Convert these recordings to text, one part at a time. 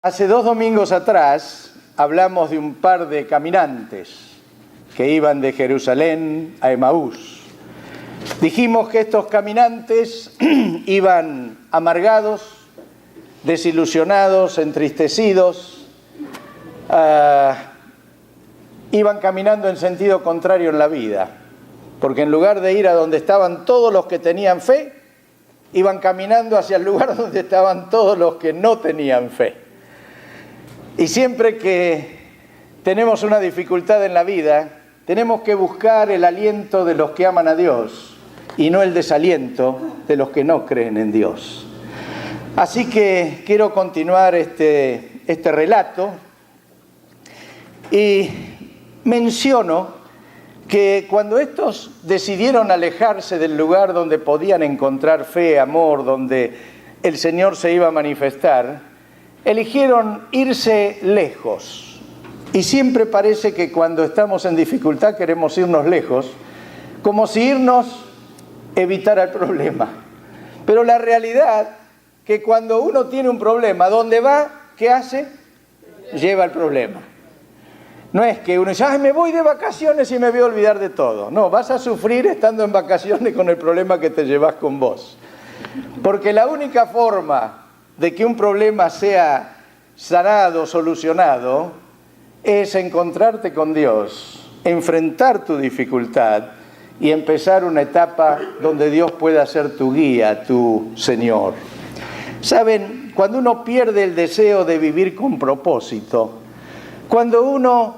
Hace 2 domingos atrás hablamos de un par de caminantes que iban de Jerusalén a Emaús. Dijimos que estos caminantes iban amargados, desilusionados, entristecidos, iban caminando en sentido contrario en la vida, porque en lugar de ir a donde estaban todos los que tenían fe, iban caminando hacia el lugar donde estaban todos los que no tenían fe. Y siempre que tenemos una dificultad en la vida, tenemos que buscar el aliento de los que aman a Dios y no el desaliento de los que no creen en Dios. Así que quiero continuar este relato y menciono que cuando estos decidieron alejarse del lugar donde podían encontrar fe, amor, donde el Señor se iba a manifestar, eligieron irse lejos. Y siempre parece que cuando estamos en dificultad queremos irnos lejos, como si irnos evitara el problema. Pero la realidad que cuando uno tiene un problema, ¿dónde va? ¿Qué hace? Lleva el problema. No es que uno dice, ay, me voy de vacaciones y me voy a olvidar de todo. No, vas a sufrir estando en vacaciones con el problema que te llevas con vos. Porque la única forma de que un problema sea sanado, solucionado, es encontrarte con Dios, enfrentar tu dificultad y empezar una etapa donde Dios pueda ser tu guía, tu Señor. Saben, cuando uno pierde el deseo de vivir con propósito, cuando uno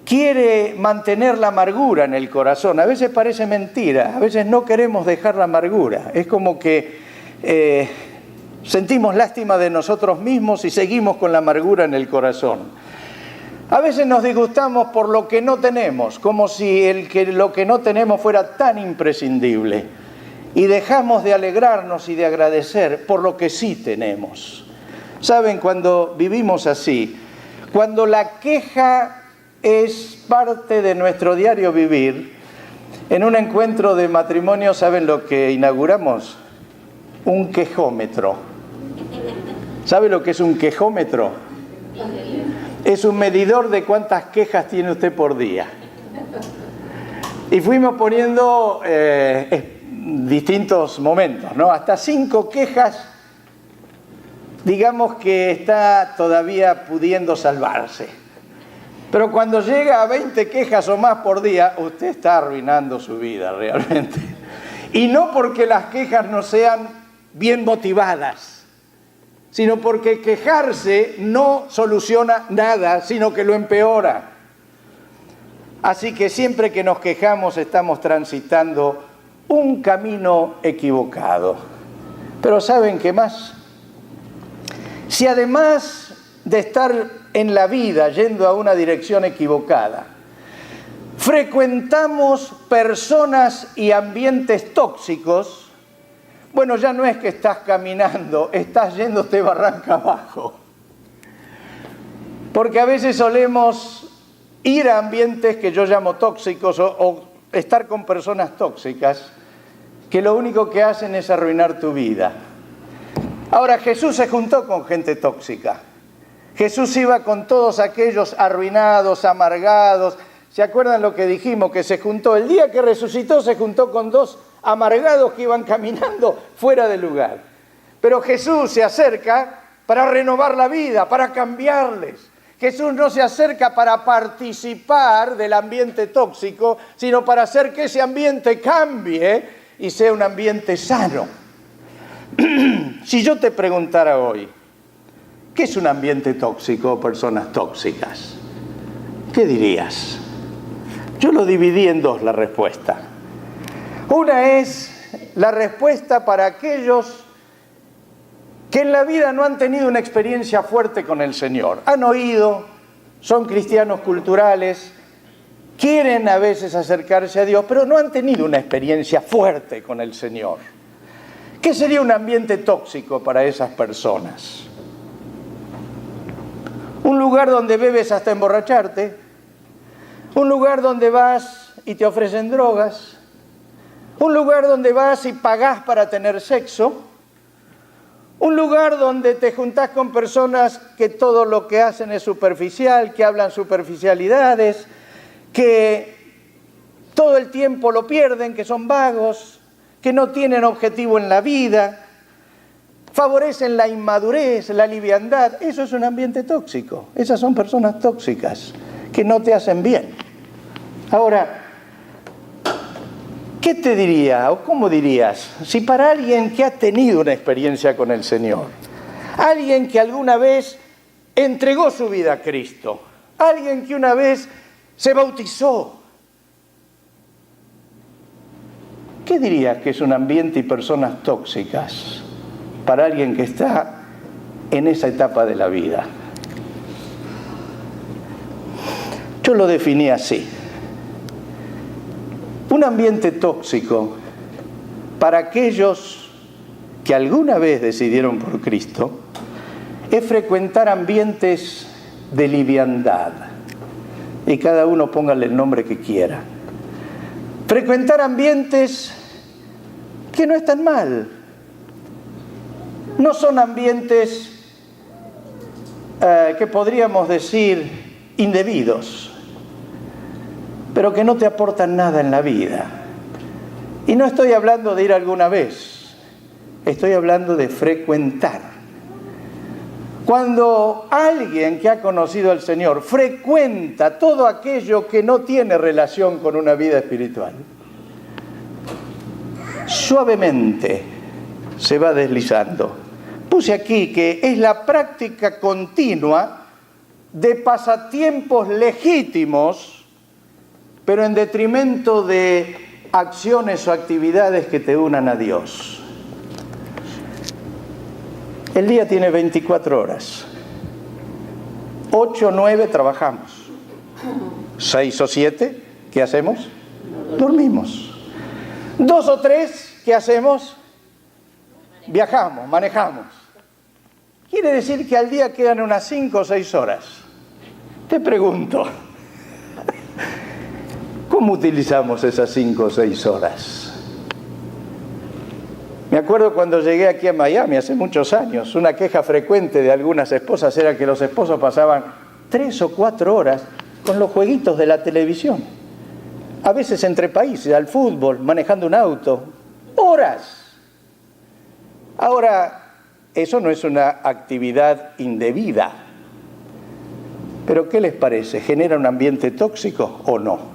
quiere mantener la amargura en el corazón, a veces parece mentira, a veces no queremos dejar la amargura, es como que sentimos lástima de nosotros mismos y seguimos con la amargura en el corazón. A veces nos disgustamos por lo que no tenemos, como si lo que no tenemos fuera tan imprescindible. Y dejamos de alegrarnos y de agradecer por lo que sí tenemos. ¿Saben? Cuando vivimos así, cuando la queja es parte de nuestro diario vivir, en un encuentro de matrimonio, ¿saben lo que inauguramos? Un quejómetro. ¿Sabe lo que es un quejómetro? Es un medidor de cuántas quejas tiene usted por día. Y fuimos poniendo distintos momentos, ¿no? Hasta 5 quejas, digamos que está todavía pudiendo salvarse. Pero cuando llega a 20 quejas o más por día, usted está arruinando su vida realmente. Y no porque las quejas no sean bien motivadas, sino porque quejarse no soluciona nada, sino que lo empeora. Así que siempre que nos quejamos estamos transitando un camino equivocado. Pero ¿saben qué más? Si además de estar en la vida yendo a una dirección equivocada, frecuentamos personas y ambientes tóxicos, bueno, ya no es que estás caminando, estás yéndote barranca abajo. Porque a veces solemos ir a ambientes que yo llamo tóxicos o estar con personas tóxicas que lo único que hacen es arruinar tu vida. Ahora, Jesús se juntó con gente tóxica. Jesús iba con todos aquellos arruinados, amargados. ¿Se acuerdan lo que dijimos? Que se juntó, el día que resucitó se juntó con 2 amargados que iban caminando fuera del lugar. Pero Jesús se acerca para renovar la vida, para cambiarles. Jesús no se acerca para participar del ambiente tóxico, sino para hacer que ese ambiente cambie y sea un ambiente sano. Si yo te preguntara hoy, ¿qué es un ambiente tóxico o personas tóxicas? ¿Qué dirías? Yo lo dividí en 2 la respuesta. Una es la respuesta para aquellos que en la vida no han tenido una experiencia fuerte con el Señor. Han oído, son cristianos culturales, quieren a veces acercarse a Dios, pero no han tenido una experiencia fuerte con el Señor. ¿Qué sería un ambiente tóxico para esas personas? Un lugar donde bebes hasta emborracharte, un lugar donde vas y te ofrecen drogas, un lugar donde vas y pagás para tener sexo, Un lugar donde te juntás con personas que todo lo que hacen es superficial, que hablan superficialidades, que todo el tiempo lo pierden, que son vagos, que no tienen objetivo en la vida, favorecen la inmadurez, la liviandad. Eso es un ambiente tóxico. Esas son personas tóxicas que no te hacen bien. Ahora, ¿qué te diría o cómo dirías si para alguien que ha tenido una experiencia con el Señor, alguien que alguna vez entregó su vida a Cristo, alguien que una vez se bautizó, qué dirías que es un ambiente y personas tóxicas para alguien que está en esa etapa de la vida? Yo lo definí así. Un ambiente tóxico para aquellos que alguna vez decidieron por Cristo es frecuentar ambientes de liviandad. Y cada uno póngale el nombre que quiera. Frecuentar ambientes que no están mal. No son ambientes que podríamos decir indebidos, pero que no te aportan nada en la vida. Y no estoy hablando de ir alguna vez, estoy hablando de frecuentar. Cuando alguien que ha conocido al Señor frecuenta todo aquello que no tiene relación con una vida espiritual, suavemente se va deslizando. Puse aquí que es la práctica continua de pasatiempos legítimos, pero en detrimento de acciones o actividades que te unan a Dios. El día tiene 24 horas. 8 o 9 trabajamos. 6 o 7, ¿qué hacemos? Dormimos. 2 o 3, ¿qué hacemos? Viajamos, manejamos. Quiere decir que al día quedan unas 5 o 6 horas. Te pregunto, ¿cómo utilizamos esas 5 o 6 horas? Me acuerdo cuando llegué aquí a Miami hace muchos años, una queja frecuente de algunas esposas era que los esposos pasaban 3 o 4 horas con los jueguitos de la televisión. A veces entre países, al fútbol, manejando un auto. ¡Horas! Ahora, eso no es una actividad indebida. Pero ¿qué les parece? ¿Genera un ambiente tóxico o no?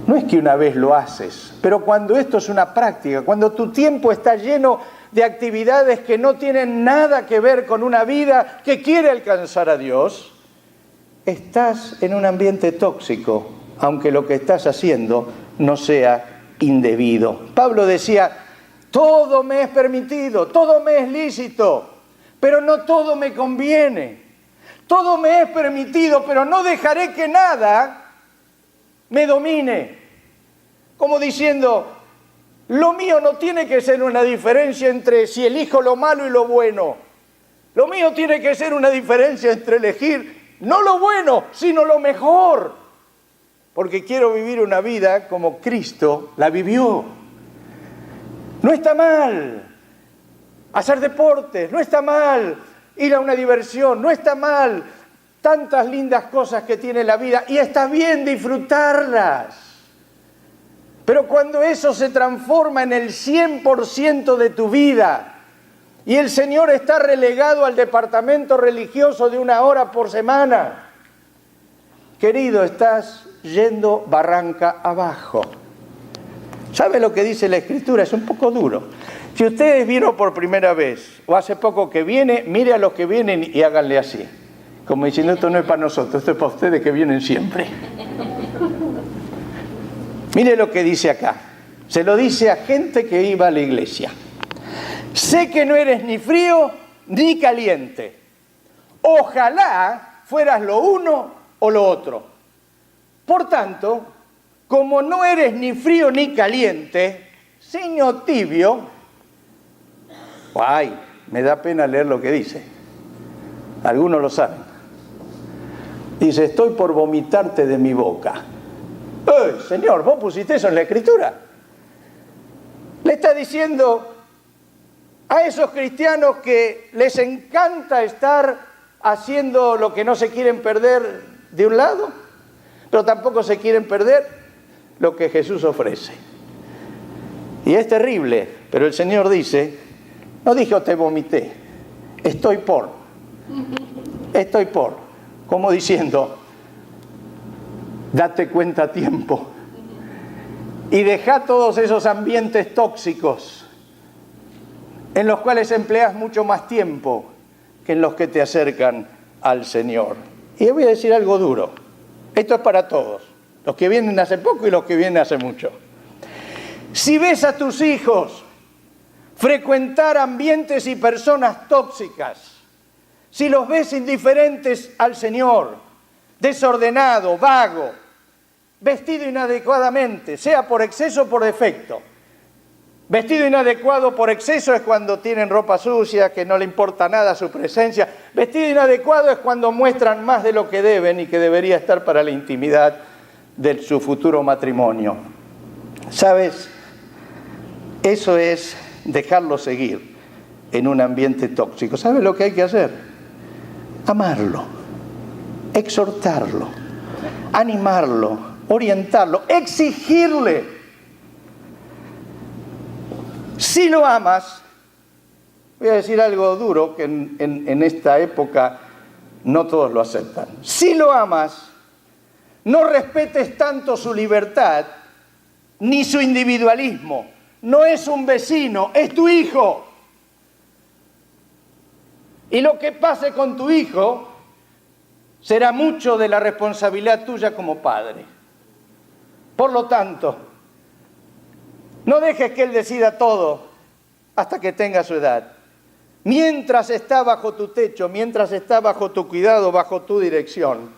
No es que una vez lo haces, pero cuando esto es una práctica, cuando tu tiempo está lleno de actividades que no tienen nada que ver con una vida que quiere alcanzar a Dios, estás en un ambiente tóxico, aunque lo que estás haciendo no sea indebido. Pablo decía, todo me es permitido, todo me es lícito, pero no todo me conviene. Todo me es permitido, pero no dejaré que nada me domine. Como diciendo, lo mío no tiene que ser una diferencia entre si elijo lo malo y lo bueno. Lo mío tiene que ser una diferencia entre elegir no lo bueno, sino lo mejor. Porque quiero vivir una vida como Cristo la vivió. No está mal hacer deportes, no está mal ir a una diversión, no está mal tantas lindas cosas que tiene la vida y está bien disfrutarlas. Pero cuando eso se transforma en el 100% de tu vida y el Señor está relegado al departamento religioso de 1 hora por semana, querido, estás yendo barranca abajo. ¿Sabe lo que dice la Escritura? Es un poco duro. Si ustedes vieron por primera vez o hace poco que viene, mire a los que vienen y háganle así. Como diciendo, esto no es para nosotros, esto es para ustedes que vienen siempre. Mire lo que dice acá. Se lo dice a gente que iba a la iglesia. Sé que no eres ni frío ni caliente. Ojalá fueras lo uno o lo otro. Por tanto, como no eres ni frío ni caliente, sino tibio, ay, me da pena leer lo que dice. Algunos lo saben. Dice, estoy por vomitarte de mi boca. Señor, ¿vos pusiste eso en la Escritura? Le está diciendo, a esos cristianos que les encanta estar haciendo lo que no se quieren perder de un lado, pero tampoco se quieren perder lo que Jesús ofrece. Y es terrible, pero el Señor dice, no dijo te vomité, estoy por, como diciendo, date cuenta a tiempo y deja todos esos ambientes tóxicos en los cuales empleas mucho más tiempo que en los que te acercan al Señor. Y voy a decir algo duro, esto es para todos, los que vienen hace poco y los que vienen hace mucho. Si ves a tus hijos frecuentar ambientes y personas tóxicas, si los ves indiferentes al Señor, desordenado, vago, vestido inadecuadamente, sea por exceso o por defecto. Vestido inadecuado por exceso es cuando tienen ropa sucia, que no le importa nada su presencia. Vestido inadecuado es cuando muestran más de lo que deben y que debería estar para la intimidad de su futuro matrimonio. ¿Sabes? Eso es dejarlo seguir en un ambiente tóxico. ¿Sabes lo que hay que hacer? Amarlo, exhortarlo, animarlo, orientarlo, exigirle. Si lo amas, voy a decir algo duro que en esta época no todos lo aceptan. Si lo amas, no respetes tanto su libertad ni su individualismo. No es un vecino, es tu hijo. Y lo que pase con tu hijo será mucho de la responsabilidad tuya como padre. Por lo tanto, no dejes que él decida todo hasta que tenga su edad. Mientras está bajo tu techo, mientras está bajo tu cuidado, bajo tu dirección,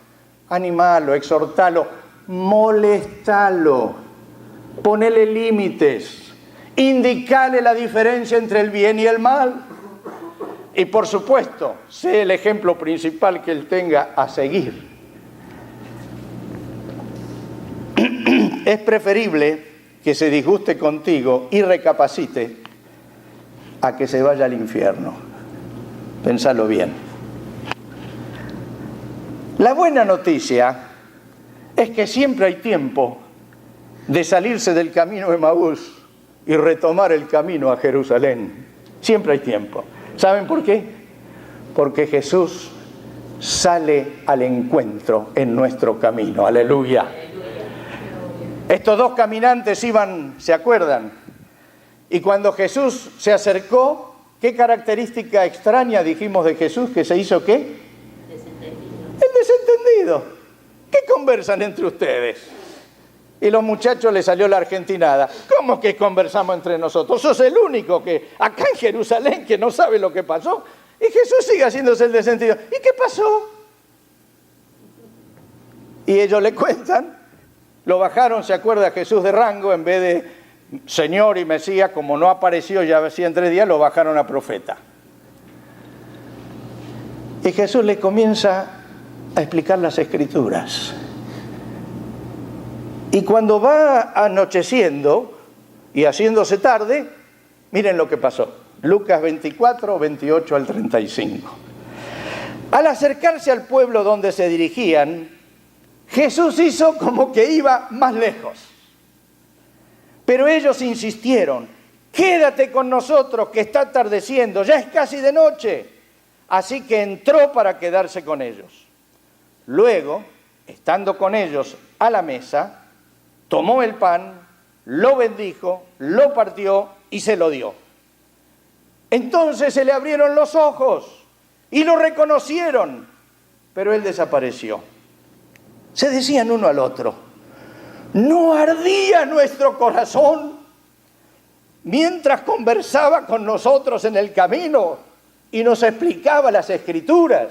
animalo, exhortalo, moléstalo, ponele límites. Indicale la diferencia entre el bien y el mal. Y por supuesto, sé el ejemplo principal que él tenga a seguir. Es preferible que se disguste contigo y recapacite a que se vaya al infierno. Pensalo bien. La buena noticia es que siempre hay tiempo de salirse del camino de Emaús y retomar el camino a Jerusalén. Siempre hay tiempo. ¿Saben por qué? Porque Jesús sale al encuentro en nuestro camino. Aleluya. Estos dos caminantes iban, ¿se acuerdan? Y cuando Jesús se acercó, ¿qué característica extraña dijimos de Jesús que se hizo qué? El desentendido. ¿Qué conversan entre ustedes? Y los muchachos les salió la argentinada. ¿Cómo que conversamos entre nosotros? Sos el único que acá en Jerusalén que no sabe lo que pasó. Y Jesús sigue haciéndose el desentendido. ¿Y qué pasó? Y ellos le cuentan. Lo bajaron, ¿se acuerda? Jesús de rango, en vez de Señor y Mesías, como no apareció ya hacía 3 días, lo bajaron a profeta. Y Jesús le comienza a explicar las Escrituras. Y cuando va anocheciendo y haciéndose tarde, miren lo que pasó. Lucas 24, 28 al 35. Al acercarse al pueblo donde se dirigían, Jesús hizo como que iba más lejos. Pero ellos insistieron, quédate con nosotros que está atardeciendo, ya es casi de noche. Así que entró para quedarse con ellos. Luego, estando con ellos a la mesa, tomó el pan, lo bendijo, lo partió y se lo dio. Entonces se le abrieron los ojos y lo reconocieron, pero él desapareció. Se decían uno al otro, ¿no ardía nuestro corazón mientras conversaba con nosotros en el camino y nos explicaba las Escrituras?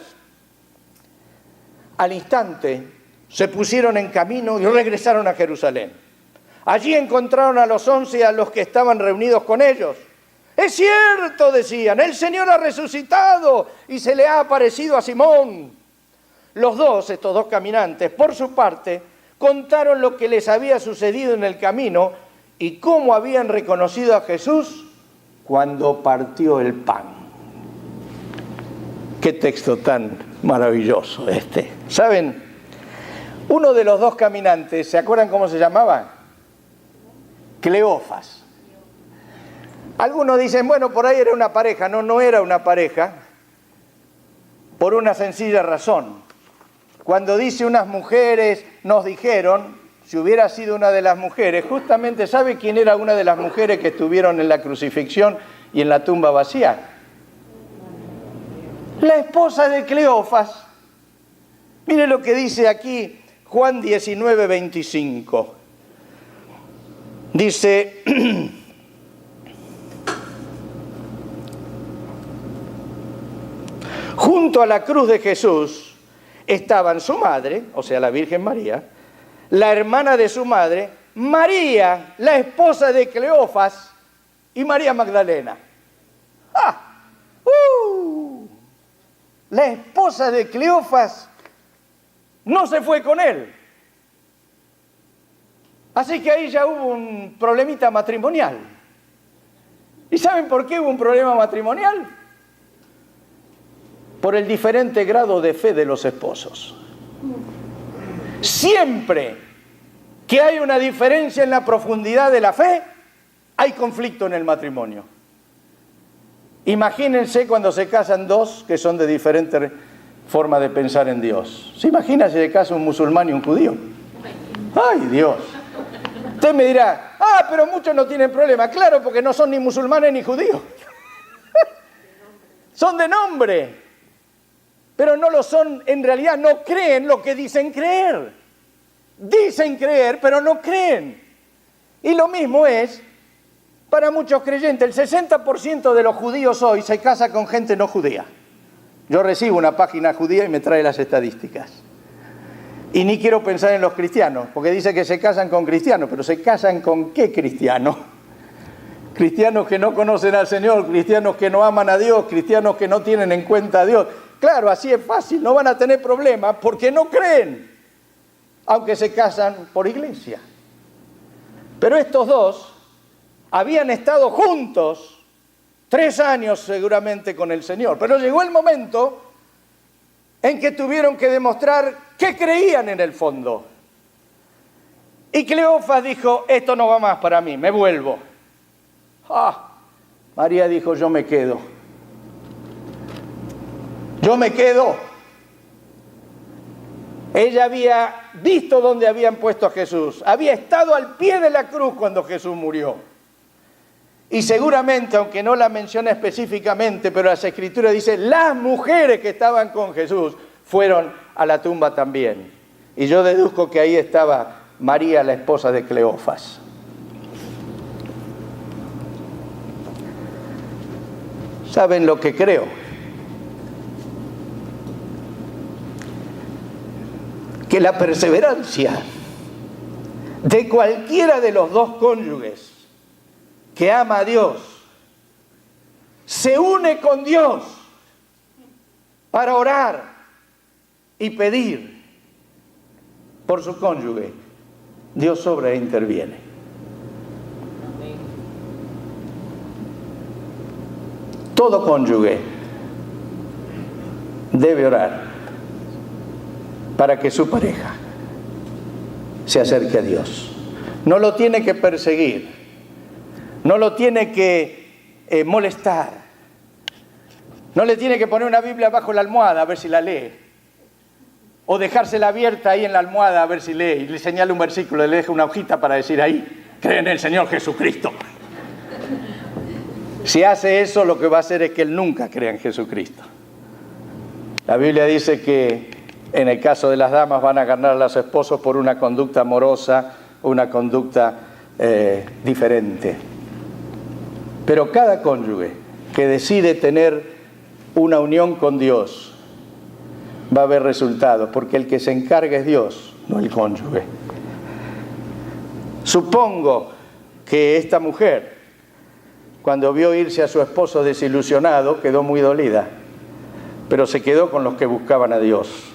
Al instante se pusieron en camino y regresaron a Jerusalén. Allí encontraron a los 11 a los que estaban reunidos con ellos. Es cierto, decían, el Señor ha resucitado y se le ha aparecido a Simón. Estos dos caminantes, por su parte, contaron lo que les había sucedido en el camino y cómo habían reconocido a Jesús cuando partió el pan. Qué texto tan maravilloso este. ¿Saben? Uno de los dos caminantes, ¿se acuerdan cómo se llamaba? Cleofas. Algunos dicen, bueno, por ahí era una pareja. No, no era una pareja, por una sencilla razón. Cuando dice unas mujeres nos dijeron, si hubiera sido una de las mujeres, justamente, ¿sabe quién era una de las mujeres que estuvieron en la crucifixión y en la tumba vacía? La esposa de Cleofas. Mire lo que dice aquí Juan 19, 25. Dice, junto a la cruz de Jesús estaban su madre, o sea, la Virgen María, la hermana de su madre, María, la esposa de Cleofas, y María Magdalena. ¡Ah! La esposa de Cleofas no se fue con él. Así que ahí ya hubo un problemita matrimonial. ¿Y saben por qué hubo un problema matrimonial? Por el diferente grado de fe de los esposos. Siempre que hay una diferencia en la profundidad de la fe, hay conflicto en el matrimonio. Imagínense cuando se casan dos que son de diferente forma de pensar en Dios. ¿Se imagina si se casa un musulmán y un judío? ¡Ay, Dios! Usted me dirá, pero muchos no tienen problema. Claro, porque no son ni musulmanes ni judíos. Son de nombre. Pero no lo son, en realidad no creen lo que dicen creer. Dicen creer, pero no creen. Y lo mismo es para muchos creyentes. El 60% de los judíos hoy se casa con gente no judía. Yo recibo una página judía y me trae las estadísticas. Y ni quiero pensar en los cristianos, porque dice que se casan con cristianos, pero ¿se casan con qué cristianos? Cristianos que no conocen al Señor, cristianos que no aman a Dios, cristianos que no tienen en cuenta a Dios. Claro, así es fácil, no van a tener problemas porque no creen, aunque se casan por iglesia. Pero estos dos habían estado juntos 3 años seguramente con el Señor, pero llegó el momento en que tuvieron que demostrar que creían en el fondo. Y Cleofas dijo, esto no va más para mí, me vuelvo. María dijo, yo me quedo. Yo me quedo. Ella había visto dónde habían puesto a Jesús. Había estado al pie de la cruz cuando Jesús murió. Y seguramente, aunque no la menciona específicamente, pero las Escrituras dicen, las mujeres que estaban con Jesús fueron a la tumba también. Y yo deduzco que ahí estaba María, la esposa de Cleofas. ¿Saben lo que creo? Que la perseverancia de cualquiera de los dos cónyuges que ama a Dios se une con Dios para orar y pedir por su cónyuge, Dios obra e interviene. Todo cónyuge debe orar para que su pareja se acerque a Dios. No lo tiene que perseguir, no lo tiene que molestar, no le tiene que poner una Biblia bajo la almohada a ver si la lee, o dejársela abierta ahí en la almohada a ver si lee, y le señala un versículo, le deja una hojita para decir ahí, cree en el Señor Jesucristo. Si hace eso, lo que va a hacer es que él nunca crea en Jesucristo. La Biblia dice que en el caso de las damas van a ganar a los esposos por una conducta amorosa, una conducta diferente. Pero cada cónyuge que decide tener una unión con Dios va a haber resultados, porque el que se encarga es Dios, no el cónyuge. Supongo que esta mujer, cuando vio irse a su esposo desilusionado, quedó muy dolida, pero se quedó con los que buscaban a Dios.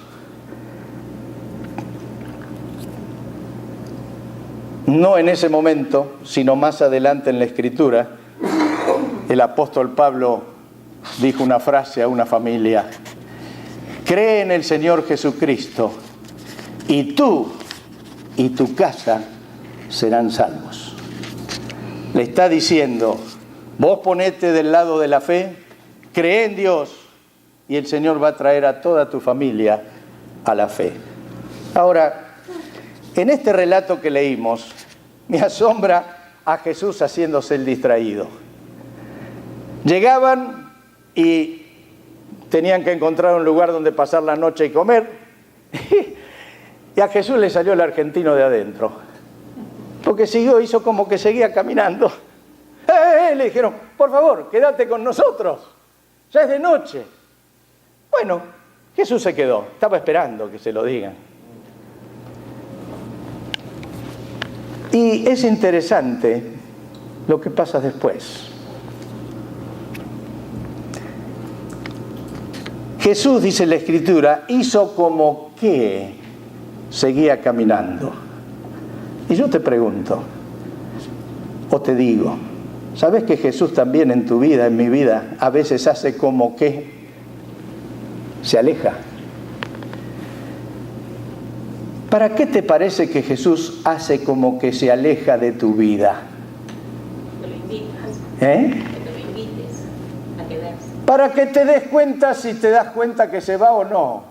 No en ese momento, sino más adelante en la Escritura, el apóstol Pablo dijo una frase a una familia: cree en el Señor Jesucristo y tú y tu casa serán salvos. Le está diciendo, vos ponete del lado de la fe, cree en Dios y el Señor va a traer a toda tu familia a la fe. Ahora, en este relato que leímos, me asombra a Jesús haciéndose el distraído. Llegaban y tenían que encontrar un lugar donde pasar la noche y comer. Y a Jesús le salió el argentino de adentro. Porque hizo como que seguía caminando. Le dijeron, por favor, quédate con nosotros. Ya es de noche. Bueno, Jesús se quedó. Estaba esperando que se lo digan. Y es interesante lo que pasa después. Jesús, dice la Escritura, hizo como que seguía caminando. Y yo te pregunto, o te digo, ¿sabes que Jesús también en tu vida, en mi vida, a veces hace como que se aleja? ¿Para qué te parece que Jesús hace como que se aleja de tu vida? Que lo invitas. Que te lo invites a quedarse. Para que te des cuenta si te das cuenta que se va o no.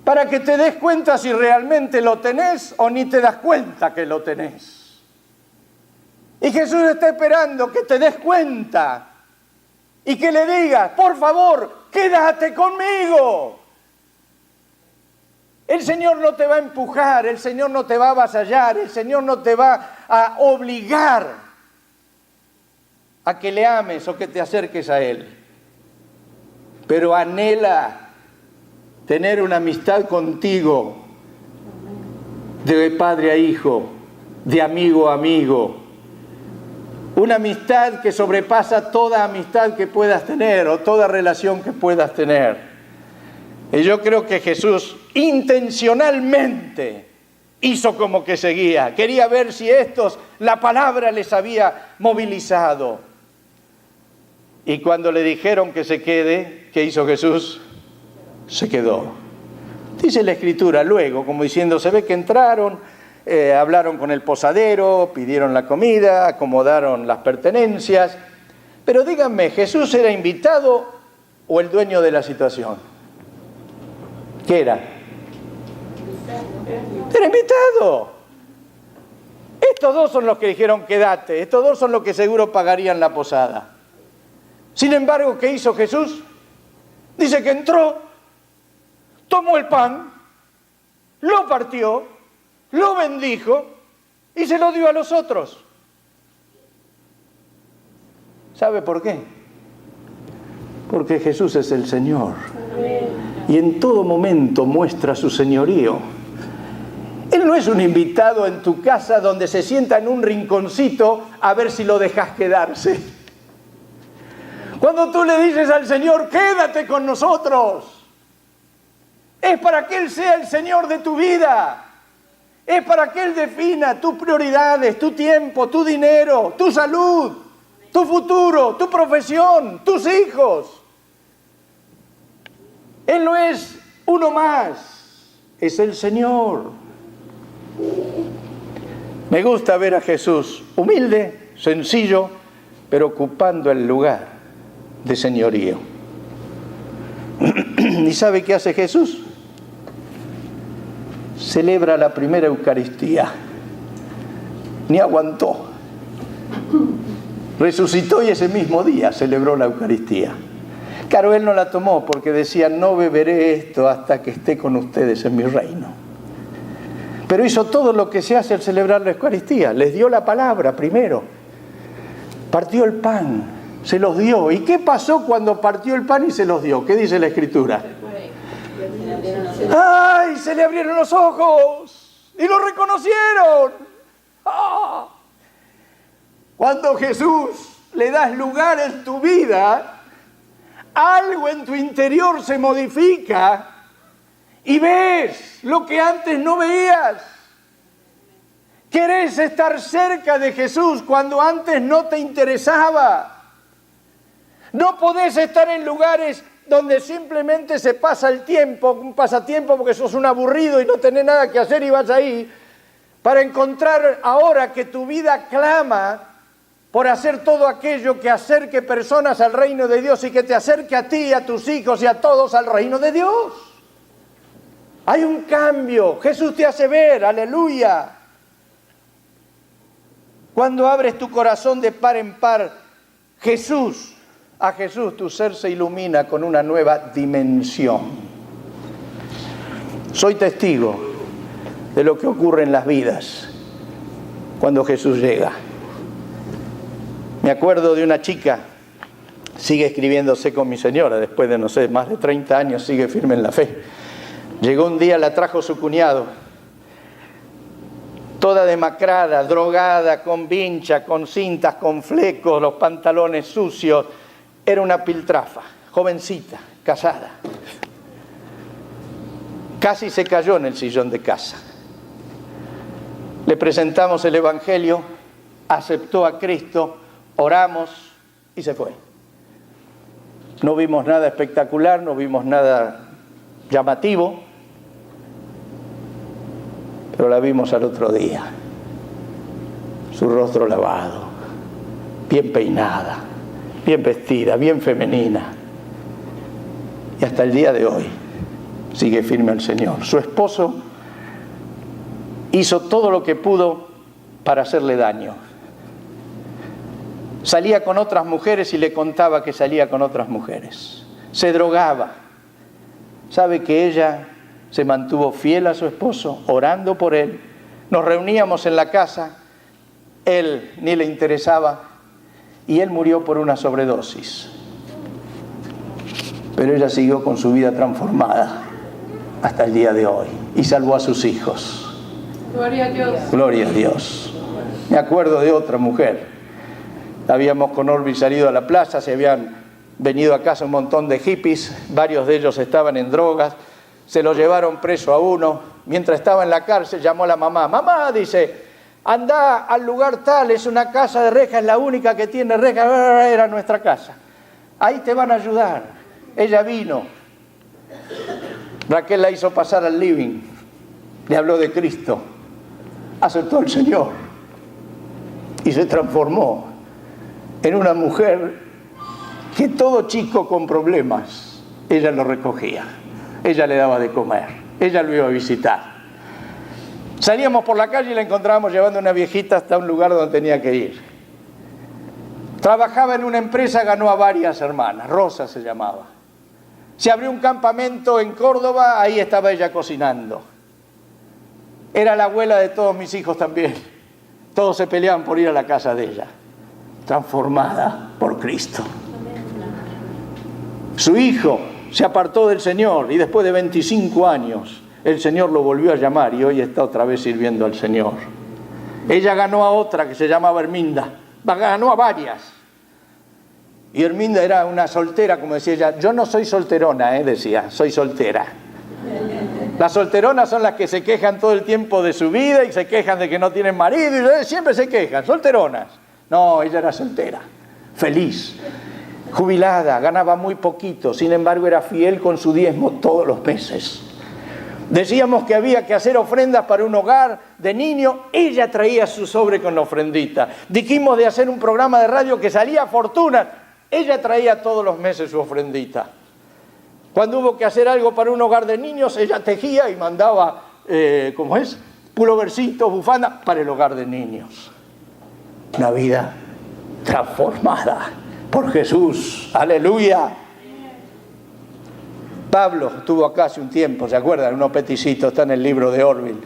Para que te des cuenta si realmente lo tenés o ni te das cuenta que lo tenés. Y Jesús está esperando que te des cuenta y que le digas, por favor, quédate conmigo. El Señor no te va a empujar, el Señor no te va a avasallar, el Señor no te va a obligar a que le ames o que te acerques a Él. Pero anhela tener una amistad contigo, de padre a hijo, de amigo a amigo. Una amistad que sobrepasa toda amistad que puedas tener o toda relación que puedas tener. Y yo creo que Jesús intencionalmente hizo como que seguía. Quería ver si la palabra les había movilizado. Y cuando le dijeron que se quede, ¿qué hizo Jesús? Se quedó. Dice la Escritura luego, como diciendo, se ve que entraron, hablaron con el posadero, pidieron la comida, acomodaron las pertenencias. Pero díganme, ¿Jesús era invitado o el dueño de la situación? ¿Qué era? Era invitado. Estos dos son los que dijeron quédate, estos dos son los que seguro pagarían la posada. Sin embargo, ¿qué hizo Jesús? Dice que entró, tomó el pan, lo partió, lo bendijo y se lo dio a los otros. ¿Sabe por qué? Porque Jesús es el Señor. Y en todo momento muestra su señorío. Él no es un invitado en tu casa donde se sienta en un rinconcito a ver si lo dejas quedarse. Cuando tú le dices al Señor, quédate con nosotros, es para que Él sea el Señor de tu vida. Es para que Él defina tus prioridades, tu tiempo, tu dinero, tu salud, tu futuro, tu profesión, tus hijos. Él no es uno más, es el Señor. Me gusta ver a Jesús humilde, sencillo, pero ocupando el lugar de señorío. ¿Y sabe qué hace Jesús? Celebra la primera Eucaristía. Ni aguantó. Resucitó y ese mismo día celebró la Eucaristía. Claro, Él no la tomó porque decía, no beberé esto hasta que esté con ustedes en mi reino. Pero hizo todo lo que se hace al celebrar la Eucaristía. Les dio la palabra primero. Partió el pan, se los dio. ¿Y qué pasó cuando partió el pan y se los dio? ¿Qué dice la Escritura? ¡Ay! Se le abrieron los ojos y lo reconocieron. ¡Ah! Cuando Jesús le das lugar en tu vida, algo en tu interior se modifica y ves lo que antes no veías. Querés estar cerca de Jesús cuando antes no te interesaba. No podés estar en lugares donde simplemente se pasa el tiempo, un pasatiempo porque sos un aburrido y no tenés nada que hacer y vas ahí, para encontrar ahora que tu vida clama por hacer todo aquello que acerque personas al reino de Dios y que te acerque a ti, a tus hijos y a todos al reino de Dios. Hay un cambio, Jesús te hace ver, aleluya. Cuando abres tu corazón de par en par, a Jesús tu ser se ilumina con una nueva dimensión. Soy testigo de lo que ocurre en las vidas cuando Jesús llega. Me acuerdo de una chica, sigue escribiéndose con mi señora, después de, no sé, más de 30 años, sigue firme en la fe. Llegó un día, la trajo su cuñado, toda demacrada, drogada, con vincha, con cintas, con flecos, los pantalones sucios. Era una piltrafa, jovencita, casada. Casi se cayó en el sillón de casa. Le presentamos el Evangelio, aceptó a Cristo, oramos y se fue. No vimos nada espectacular, no vimos nada llamativo, pero la vimos al otro día. Su rostro lavado, bien peinada, bien vestida, bien femenina. Y hasta el día de hoy sigue firme el Señor. Su esposo hizo todo lo que pudo para hacerle daño. Salía con otras mujeres y le contaba que salía con otras mujeres. Se drogaba. ¿Sabe que ella se mantuvo fiel a su esposo, orando por él? Nos reuníamos en la casa, él ni le interesaba y él murió por una sobredosis. Pero ella siguió con su vida transformada hasta el día de hoy y salvó a sus hijos. Gloria a Dios. Gloria a Dios. Me acuerdo de otra mujer. Habíamos con Orbi salido a la plaza, se habían venido a casa un montón de hippies, varios de ellos estaban en drogas, se lo llevaron preso a uno. Mientras estaba en la cárcel llamó a la mamá. Mamá, dice, anda al lugar tal, es una casa de rejas, es la única que tiene rejas, era nuestra casa. Ahí te van a ayudar. Ella vino. Raquel la hizo pasar al living, le habló de Cristo, aceptó al Señor y se transformó en una mujer que todo chico con problemas, ella lo recogía, ella le daba de comer, ella lo iba a visitar. Salíamos por la calle y la encontrábamos llevando a una viejita hasta un lugar donde tenía que ir. Trabajaba en una empresa, ganó a varias hermanas, Rosa se llamaba. Se abrió un campamento en Córdoba, ahí estaba ella cocinando. Era la abuela de todos mis hijos también. Todos se peleaban por ir a la casa de ella. Transformada por Cristo. Su hijo se apartó del Señor y después de 25 años el Señor lo volvió a llamar y hoy está otra vez sirviendo al Señor. Ella ganó a otra que se llamaba Herminda. Ganó a varias. Y Herminda era una soltera, como decía ella. Yo no soy solterona, decía, soy soltera. Las solteronas son las que se quejan todo el tiempo de su vida y se quejan de que no tienen marido y siempre se quejan, solteronas. No, ella era soltera, feliz, jubilada, ganaba muy poquito, sin embargo era fiel con su diezmo todos los meses. Decíamos que había que hacer ofrendas para un hogar de niños, ella traía su sobre con la ofrendita. Dijimos de hacer un programa de radio que salía a fortuna, ella traía todos los meses su ofrendita. Cuando hubo que hacer algo para un hogar de niños, ella tejía y mandaba, puloversitos, bufandas para el hogar de niños. Una vida transformada por Jesús. ¡Aleluya! Pablo estuvo acá hace un tiempo, ¿se acuerdan? Unos peticitos, está en el libro de Orville.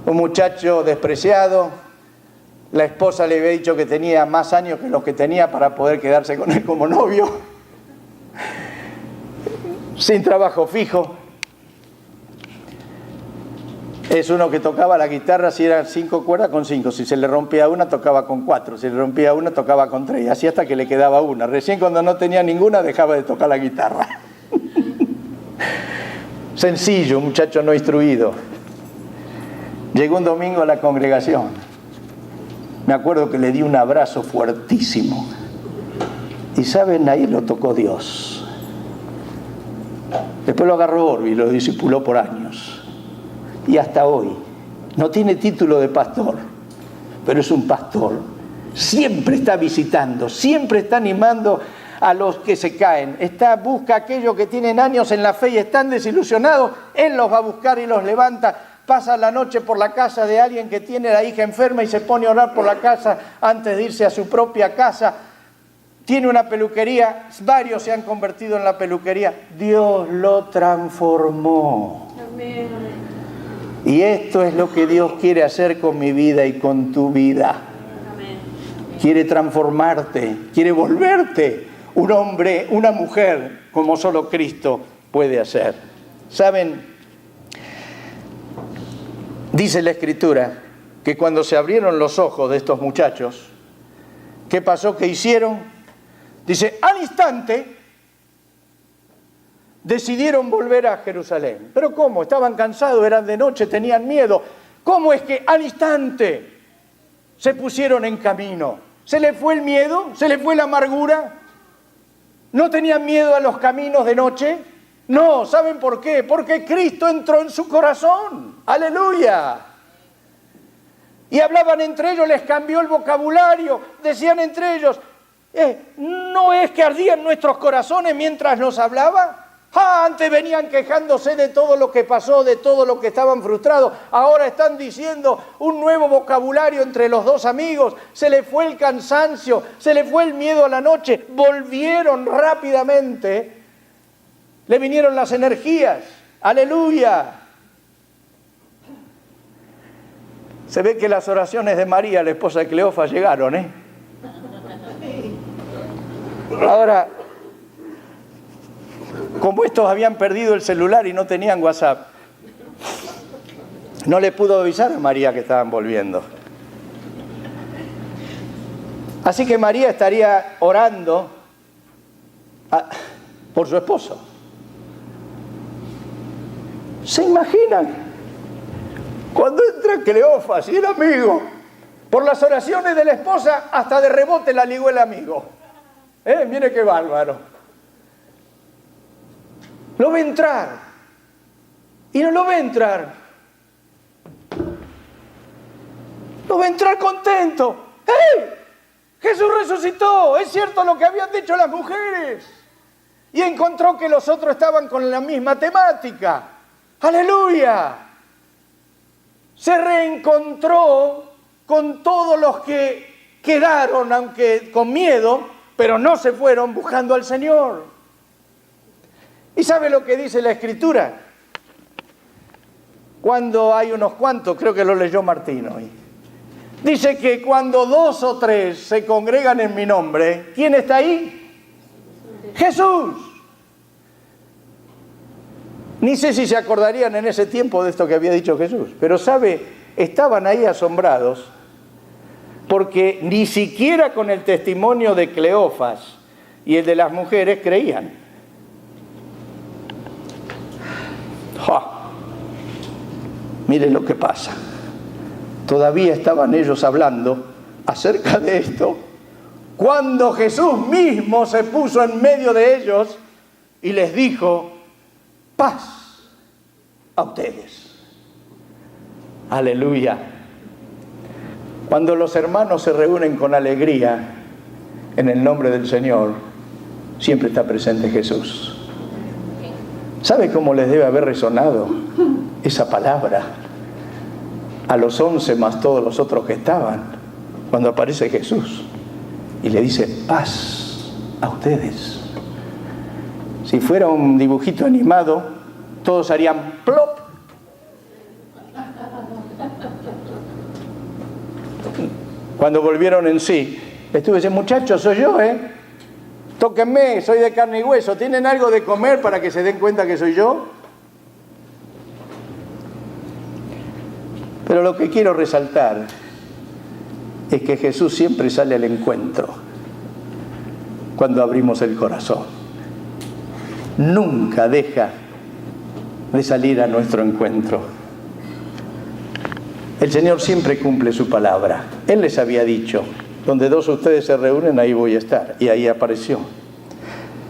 Un muchacho despreciado, la esposa le había dicho que tenía más años que los que tenía para poder quedarse con él como novio. Sin trabajo fijo. Es uno que tocaba la guitarra, si eran 5 cuerdas, con 5. Si se le rompía una, tocaba con 4. Si le rompía una, tocaba con 3. Así hasta que le quedaba una. Recién cuando no tenía ninguna, dejaba de tocar la guitarra. Sencillo, un muchacho no instruido. Llegó un domingo a la congregación. Me acuerdo que le di un abrazo fuertísimo. Y saben, ahí lo tocó Dios. Después lo agarró Orbi y lo discipuló por años. Y hasta hoy. No tiene título de pastor, pero es un pastor. Siempre está visitando, siempre está animando a los que se caen. Busca a aquellos que tienen años en la fe y están desilusionados. Él los va a buscar y los levanta. Pasa la noche por la casa de alguien que tiene la hija enferma y se pone a orar por la casa antes de irse a su propia casa. Tiene una peluquería, varios se han convertido en la peluquería. Dios lo transformó. Amén. Y esto es lo que Dios quiere hacer con mi vida y con tu vida. Amén. Quiere transformarte, quiere volverte un hombre, una mujer, como solo Cristo puede hacer. ¿Saben? Dice la Escritura que cuando se abrieron los ojos de estos muchachos, ¿qué pasó? ¿Qué hicieron? Dice, al instante decidieron volver a Jerusalén. ¿Pero cómo? Estaban cansados, eran de noche, tenían miedo. ¿Cómo es que al instante se pusieron en camino? ¿Se les fue el miedo? ¿Se les fue la amargura? ¿No tenían miedo a los caminos de noche? No, ¿saben por qué? Porque Cristo entró en su corazón. ¡Aleluya! Y hablaban entre ellos, les cambió el vocabulario, decían entre ellos, ¿no es que ardían nuestros corazones mientras nos hablaba? Antes venían quejándose de todo lo que pasó, de todo lo que estaban frustrados. Ahora están diciendo un nuevo vocabulario entre los dos amigos. Se le fue el cansancio, se le fue el miedo a la noche. Volvieron rápidamente. Le vinieron las energías. ¡Aleluya! Se ve que las oraciones de María, la esposa de Cleofas, llegaron, ¿eh? Ahora, como estos habían perdido el celular y no tenían WhatsApp, no le pudo avisar a María que estaban volviendo. Así que María estaría orando por su esposo. ¿Se imaginan? Cuando entra Cleofas y el amigo, por las oraciones de la esposa, hasta de rebote la ligó el amigo. Mire qué bárbaro. Lo ve entrar. Y no lo ve entrar. Lo ve entrar contento. ¡Hey! Jesús resucitó. Es cierto lo que habían dicho las mujeres. Y encontró que los otros estaban con la misma temática. ¡Aleluya! Se reencontró con todos los que quedaron, aunque con miedo, pero no se fueron buscando al Señor. ¿Y sabe lo que dice la Escritura? Cuando hay unos cuantos, creo que lo leyó Martín hoy, dice que cuando 2 o 3 se congregan en mi nombre, ¿quién está ahí? Jesús. Ni sé si se acordarían en ese tiempo de esto que había dicho Jesús, pero sabe, estaban ahí asombrados porque ni siquiera con el testimonio de Cleofas y el de las mujeres creían. Miren lo que pasa. Todavía estaban ellos hablando acerca de esto cuando Jesús mismo se puso en medio de ellos y les dijo: paz a ustedes. Aleluya. Cuando los hermanos se reúnen con alegría en el nombre del Señor, siempre está presente Jesús. ¿Sabe cómo les debe haber resonado esa palabra a los 11 más todos los otros que estaban cuando aparece Jesús y le dice: paz a ustedes? Si fuera un dibujito animado, todos harían plop. Cuando volvieron en sí, estuve diciendo: muchachos, soy yo, tóquenme, soy de carne y hueso. ¿Tienen algo de comer para que se den cuenta que soy yo? Pero lo que quiero resaltar es que Jesús siempre sale al encuentro cuando abrimos el corazón. Nunca deja de salir a nuestro encuentro. El Señor siempre cumple su palabra. Él les había dicho: Donde dos de ustedes se reúnen, ahí voy a estar. Y ahí apareció.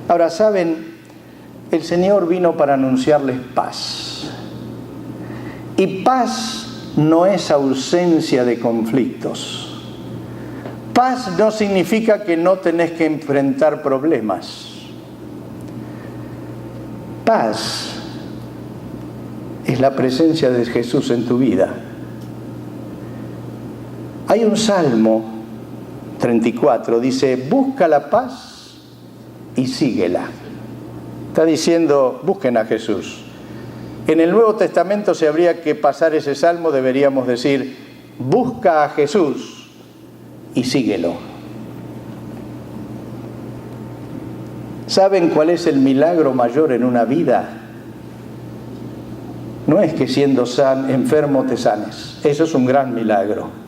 Ahora, ¿saben? El Señor vino para anunciarles paz. Y paz no es ausencia de conflictos. Paz no significa que no tenés que enfrentar problemas. Paz es la presencia de Jesús en tu vida. Hay un Salmo 34, dice, busca la paz y síguela. Está diciendo, busquen a Jesús. En el Nuevo Testamento, si habría que pasar ese salmo, deberíamos decir, busca a Jesús y síguelo. ¿Saben cuál es el milagro mayor en una vida? No es que siendo enfermo te sanes. Eso es un gran milagro.